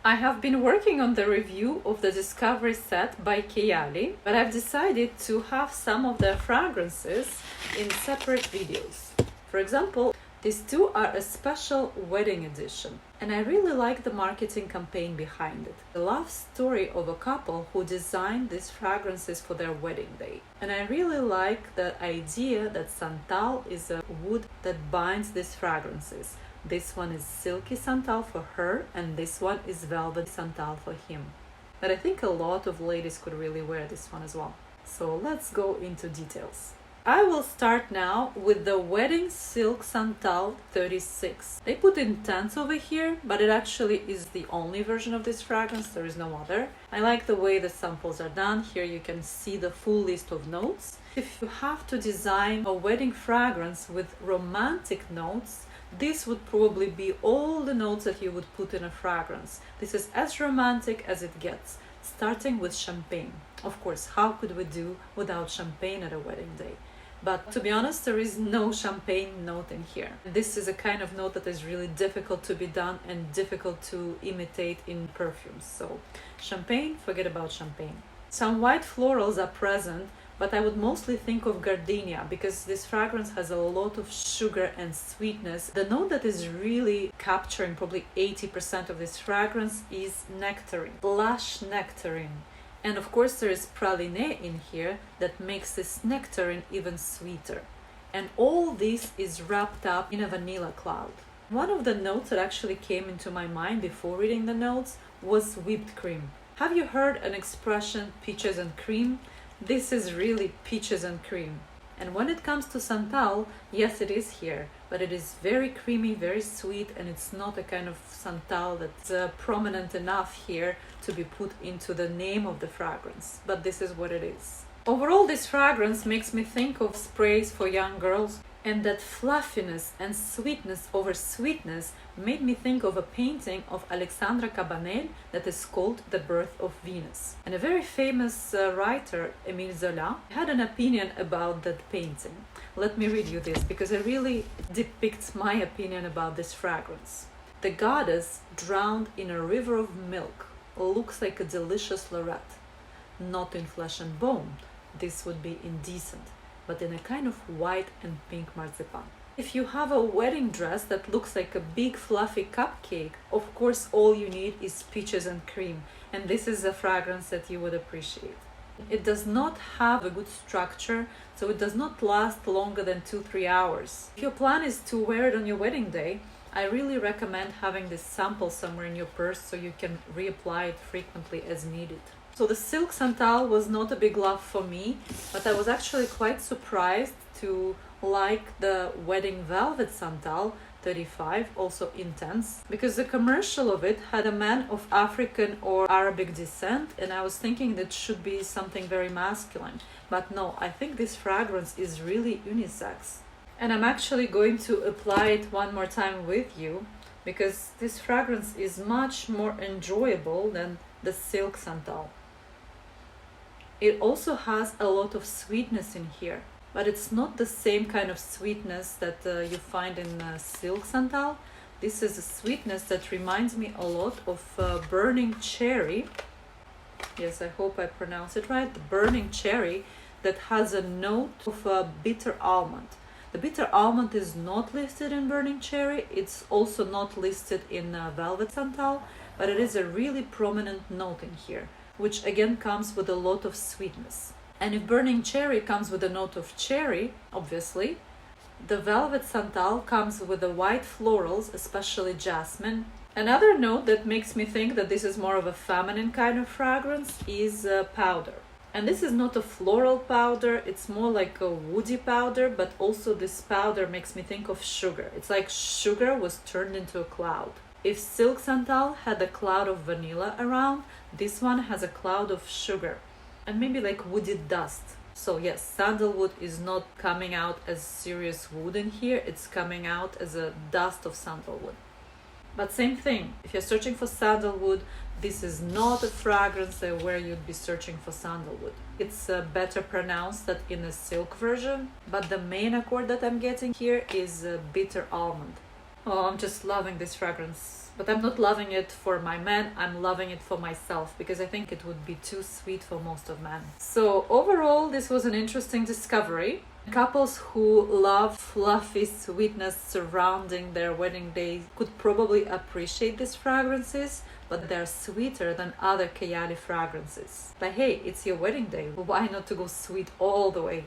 I have been working on the review of the Discovery set by Kayali, but I've decided to have some of their fragrances in separate videos. For example, these two are a special wedding edition, and I really like the marketing campaign behind it. The love story of a couple who designed these fragrances for their wedding day. And I really like the idea that Santal is a wood that binds these fragrances. This one is silky Santal for her, and this one is velvet Santal for him. But I think a lot of ladies could really wear this one as well. So let's go into details. I will start now with the Wedding Silk Santal 36. They put intense over here, but it actually is the only version of this fragrance, there is no other. I like the way the samples are done. Here you can see the full list of notes. If you have to design a wedding fragrance with romantic notes, this would probably be all the notes that you would put in a fragrance. This is as romantic as it gets, starting with champagne. Of course, how could we do without champagne at a wedding day? But to be honest, there is no champagne note in here. This is a kind of note that is really difficult to be done and difficult to imitate in perfumes. So champagne, forget about champagne. Some white florals are present, but I would mostly think of gardenia because this fragrance has a lot of sugar and sweetness. The note that is really capturing probably 80% of this fragrance is nectarine, lush nectarine. And of course there is praline in here that makes this nectarine even sweeter. And all this is wrapped up in a vanilla cloud. One of the notes that actually came into my mind before reading the notes was whipped cream. Have you heard an expression, peaches and cream? This is really peaches and cream. And when it comes to Santal, yes, it is here, but it is very creamy, very sweet, and it's not a kind of Santal that's prominent enough here to be put into the name of the fragrance, but this is what it is. Overall, this fragrance makes me think of sprays for young girls, and that fluffiness and sweetness over sweetness made me think of a painting of Alexandra Cabanel that is called The Birth of Venus. And a very famous writer, Émile Zola, had an opinion about that painting. Let me read you this because it really depicts my opinion about this fragrance. The goddess drowned in a river of milk looks like a delicious lorette. Not in flesh and bone, this would be indecent, but in a kind of white and pink marzipan. If you have a wedding dress that looks like a big fluffy cupcake, of course all you need is peaches and cream, and this is a fragrance that you would appreciate. It does not have a good structure, so it does not last longer than 2-3 hours. If your plan is to wear it on your wedding day, I really recommend having this sample somewhere in your purse so you can reapply it frequently as needed. So the Silk Santal was not a big love for me, but I was actually quite surprised to like the Wedding Velvet Santal 35, also intense, because the commercial of it had a man of African or Arabic descent, and I was thinking that should be something very masculine. But no, I think this fragrance is really unisex. And I'm actually going to apply it one more time with you, because this fragrance is much more enjoyable than the Silk Santal. It also has a lot of sweetness in here, but it's not the same kind of sweetness that you find in Silk Santal. This is a sweetness that reminds me a lot of burning cherry. Yes, I hope I pronounce it right. The burning cherry that has a note of bitter almond. The bitter almond is not listed in burning cherry. It's also not listed in Velvet Santal, but it is a really prominent note in here, which again comes with a lot of sweetness. And if burning cherry comes with a note of cherry, obviously, the Velvet Santal comes with the white florals, especially jasmine. Another note that makes me think that this is more of a feminine kind of fragrance is powder. And this is not a floral powder, it's more like a woody powder, but also this powder makes me think of sugar. It's like sugar was turned into a cloud. If Silk Santal had a cloud of vanilla around, this one has a cloud of sugar and maybe like woody dust. So yes, sandalwood is not coming out as serious wood in here, it's coming out as a dust of sandalwood. But same thing, if you're searching for sandalwood, this is not a fragrance where you'd be searching for sandalwood. It's better pronounced than in the silk version, but the main accord that I'm getting here is bitter almond. Oh, I'm just loving this fragrance. But I'm not loving it for my man, I'm loving it for myself because I think it would be too sweet for most of men. So overall, this was an interesting discovery. Couples who love fluffy sweetness surrounding their wedding day could probably appreciate these fragrances, but they're sweeter than other Kayali fragrances. But hey, it's your wedding day, why not to go sweet all the way?